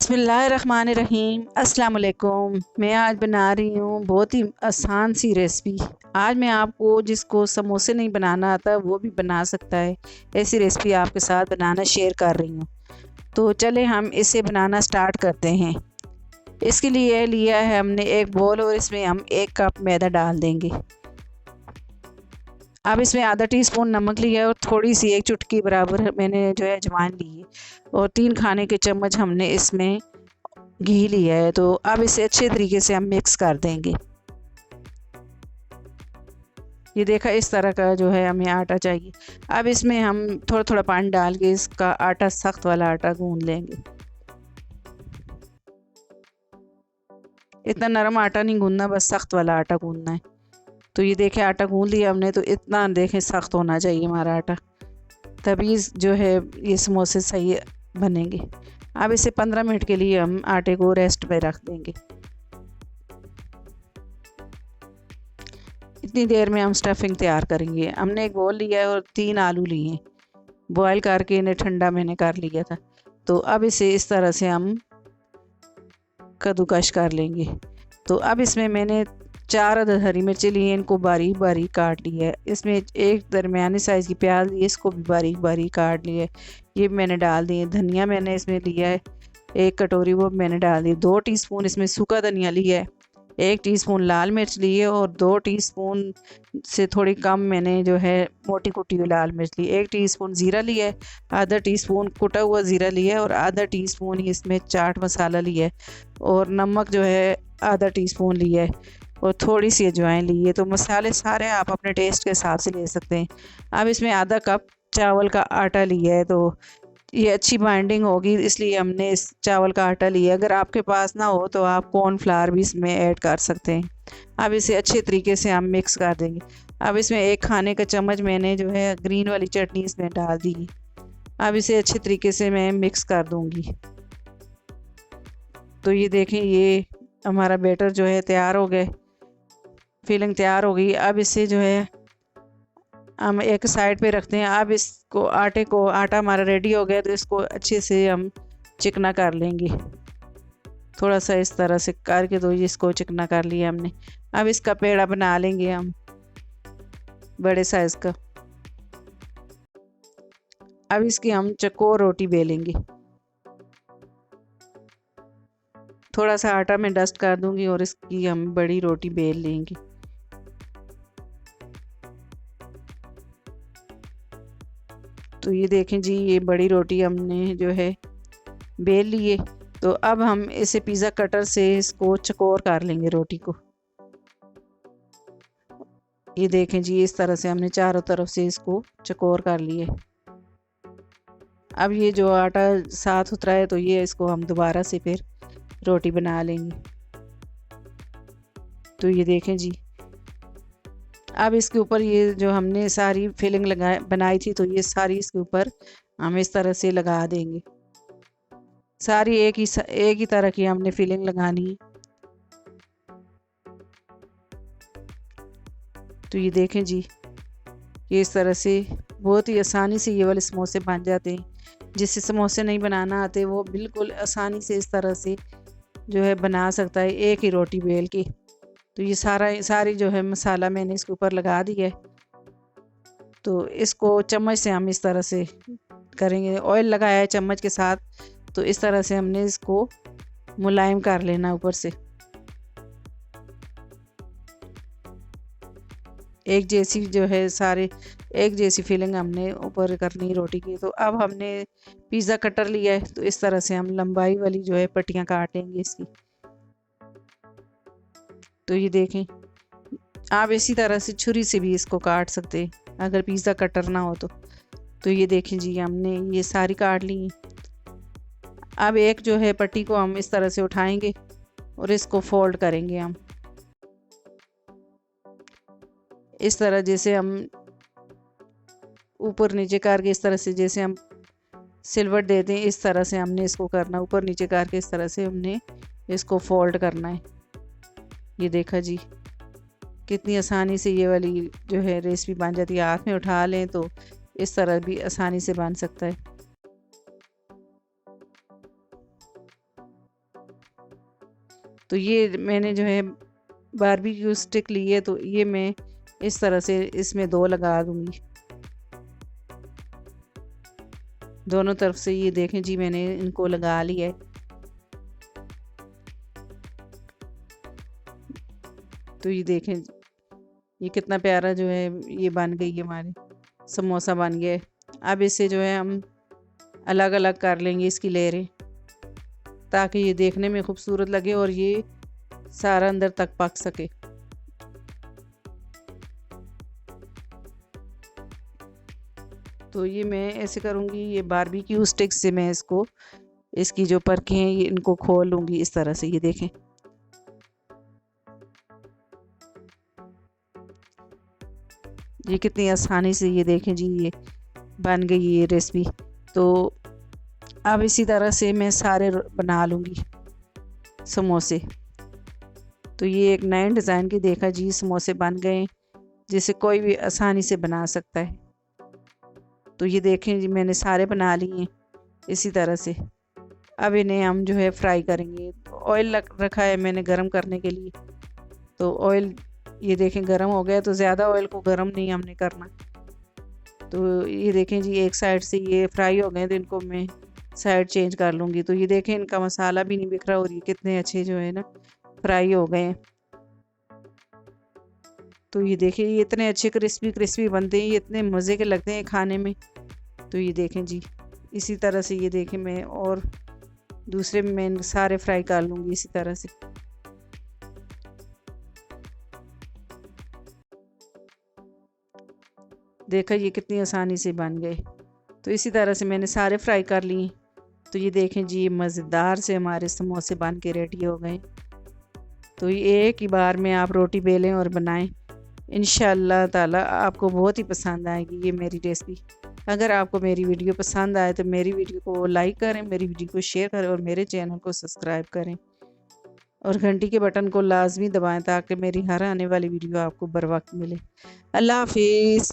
बिस्मिल्लाहिर्रहमानिर्रहीम अस्सलाम वालेकुम। मैं आज बना रही हूँ बहुत ही आसान सी रेसिपी। आज मैं आपको जिसको समोसे नहीं बनाना आता वो भी बना सकता है, ऐसी रेसिपी आपके साथ बनाना शेयर कर रही हूँ। तो चले हम इसे बनाना स्टार्ट करते हैं। इसके लिए लिया है हमने एक बोल और इसमें हम 1 कप मैदा डाल देंगे। अब इसमें आधा टीस्पून नमक लिया है और थोड़ी सी 1 चुटकी बराबर मैंने जो है अजवाइन ली है और 3 खाने के चम्मच हमने इसमें घी लिया है। तो अब इसे अच्छे तरीके से हम मिक्स कर देंगे। ये देखा, इस तरह का जो है हमें आटा चाहिए। अब इसमें हम थोड़ा थोड़ा पानी डाल के इसका आटा, सख्त वाला आटा गूंद लेंगे। इतना नरम आटा नहीं गूंदना, बस सख्त वाला आटा गूंदना है। तो ये देखें, आटा गूंद लिया हमने, तो इतना देखें सख्त होना चाहिए हमारा आटा, तभी जो है ये समोसे सही बनेंगे। अब इसे 15 मिनट के लिए हम आटे को रेस्ट पे रख देंगे। इतनी देर में हम स्टफिंग तैयार करेंगे। हमने एक बोल लिया है और 3 आलू लिए हैं, बॉयल करके इन्हें ठंडा मैंने कर लिया था। तो अब इसे इस तरह से हम कद्दूकश कर लेंगे। तो अब इसमें मैंने 4 अदद हरी मिर्ची ली हैं, इनको बारीक बारीक काट लिया है। इसमें एक दरमियानी साइज़ की प्याज ली है, इसको भी बारीक बारीक काट लिया है, ये मैंने डाल दिए। धनिया मैंने इसमें लिया है 1 कटोरी, वो मैंने डाल दी। 2 टीस्पून इसमें सूखा धनिया लिया है, 1 टीस्पून लाल मिर्च ली है और 2 टीस्पून से थोड़ी कम मैंने जो है मोटी कुटी हुई लाल मिर्च ली। 1 टीस्पून ज़ीरा लिया है, आधा टीस्पून कुटा हुआ ज़ीरा लिया है और आधा टीस्पून ही इसमें चाट मसाला लिया है और नमक जो है आधा टीस्पून लिया है और थोड़ी सी अजवाइन ली है। तो मसाले सारे आप अपने टेस्ट के हिसाब से ले सकते हैं। अब इसमें आधा कप चावल का आटा लिया है, तो ये अच्छी बाइंडिंग होगी, इसलिए हमने इस चावल का आटा लिया। अगर आपके पास ना हो तो आप कॉर्नफ्लावर भी इसमें ऐड कर सकते हैं। अब इसे अच्छे तरीके से हम मिक्स कर देंगे। अब इसमें 1 खाने का चम्मच मैंने जो है ग्रीन वाली चटनी इसमें डाल दी। अब इसे अच्छे तरीके से मैं मिक्स कर दूंगी। तो ये देखें, ये हमारा बैटर जो है तैयार हो गए, फिलिंग तैयार हो गई। अब इसे जो है हम एक साइड पे रखते हैं। अब इसको आटा हमारा रेडी हो गया, तो इसको अच्छे से हम चिकना कर लेंगे। थोड़ा सा इस तरह से करके तो इसको चिकना कर लिया हमने। अब इसका पेड़ा बना लेंगे हम बड़े साइज़ का। अब इसकी हम चकोर रोटी बेलेंगे। थोड़ा सा आटा मैं डस्ट कर दूंगी और इसकी हम बड़ी रोटी बेल लेंगे। तो ये देखें जी, ये बड़ी रोटी हमने जो है बेल लिए। तो अब हम इसे पिज़्ज़ा कटर से इसको चकोर कर लेंगे रोटी को। ये देखें जी, इस तरह से हमने चारों तरफ से इसको चकोर कर लिए। अब ये जो आटा साथ उतरा है, तो ये इसको हम दोबारा से फिर रोटी बना लेंगे। तो ये देखें जी, अब इसके ऊपर ये जो हमने सारी फिलिंग बनाई थी, तो ये सारी इसके ऊपर हम इस तरह से लगा देंगे। सारी एक ही तरह की हमने फिलिंग लगानी है। तो ये देखें जी, ये इस तरह से बहुत ही आसानी से ये वाले समोसे बन जाते हैं। जिससे समोसे नहीं बनाना आते वो बिल्कुल आसानी से इस तरह से जो है बना सकता है, एक ही रोटी बेल के। तो ये सारी जो है मसाला मैंने इसके ऊपर लगा दिया है। तो इसको चम्मच से हम इस तरह से करेंगे। ऑयल लगाया है चम्मच के साथ, तो इस तरह से हमने इसको मुलायम कर लेना ऊपर से। एक जैसी जो है एक जैसी फिलिंग हमने ऊपर करनी रोटी की। तो अब हमने पिज़्ज़ा कटर लिया है, तो इस तरह से हम लंबाई वाली जो है पट्टियाँ काटेंगे इसकी। तो ये देखें, आप इसी तरह से छुरी से भी इसको काट सकते हैं अगर पिज़्ज़ा कटर ना हो तो। तो ये देखें जी, हमने ये सारी काट ली। अब एक जो है पट्टी को हम इस तरह से उठाएंगे और इसको फोल्ड करेंगे हम इस तरह, जैसे हम ऊपर नीचे करके इस तरह से जैसे हम सिलवट देते हैं, इस तरह से हमने इसको करना। ऊपर नीचे करके इस तरह से हमने इसको फोल्ड करना है। ये देखा जी, कितनी आसानी से ये वाली जो है रेसिपी बन जाती है। हाथ में उठा लें तो इस तरह भी आसानी से बन सकता है। तो ये मैंने जो है बारबेक्यू स्टिक ली है, तो ये मैं इस तरह से इसमें 2 लगा दूंगी दोनों तरफ से। ये देखें जी मैंने इनको लगा लिया है। तो ये देखें ये कितना प्यारा जो है ये बन गई है, हमारे समोसा बन गया है। अब इसे जो है हम अलग अलग कर लेंगे इसकी लेयरें, ताकि ये देखने में खूबसूरत लगे और ये सारा अंदर तक पक सके। तो ये मैं ऐसे करूँगी, ये बारबेक्यू स्टिक से मैं इसकी जो परखें हैं ये इनको खोल लूँगी इस तरह से। ये देखें ये कितनी आसानी से, ये देखें जी ये बन गई ये रेसिपी। तो अब इसी तरह से मैं सारे बना लूँगी समोसे। तो ये एक नए डिज़ाइन की देखा जी समोसे बन गए, जिसे कोई भी आसानी से बना सकता है। तो ये देखें जी मैंने सारे बना लिए इसी तरह से। अब इन्हें हम जो है फ्राई करेंगे। तो ऑयल रखा है मैंने गरम करने के लिए। तो ऑयल ये देखें गरम हो गया, तो ज़्यादा ऑयल को गरम नहीं हमने करना। तो ये देखें जी एक साइड से ये फ्राई हो गए, तो इनको मैं साइड चेंज कर लूँगी। तो ये देखें इनका मसाला भी नहीं बिखरा और ये कितने अच्छे जो है ना फ्राई हो गए हैं। तो ये देखिए ये इतने अच्छे क्रिस्पी क्रिस्पी बनते हैं, ये इतने मज़े के लगते हैं खाने में। तो ये देखें जी इसी तरह से ये देखें मैं और दूसरे में मैं सारे फ्राई कर लूँगी इसी तरह से। देखा ये कितनी आसानी से बन गए। तो इसी तरह से मैंने सारे फ्राई कर लिए। तो ये देखें जी ये मज़ेदार से हमारे समोसे बन के रेडी हो गए। तो ये एक ही बार में आप रोटी बेलें और बनाएं, इंशाअल्लाह ताला आपको बहुत ही पसंद आएगी ये मेरी रेसिपी। अगर आपको मेरी वीडियो पसंद आए तो मेरी वीडियो को लाइक करें, मेरी वीडियो को शेयर करें और मेरे चैनल को सब्सक्राइब करें और घंटी के बटन को लाजमी दबाएं, ताकि मेरी हर आने वाली वीडियो आपको बर वक्त मिले। अल्लाह हाफिज़।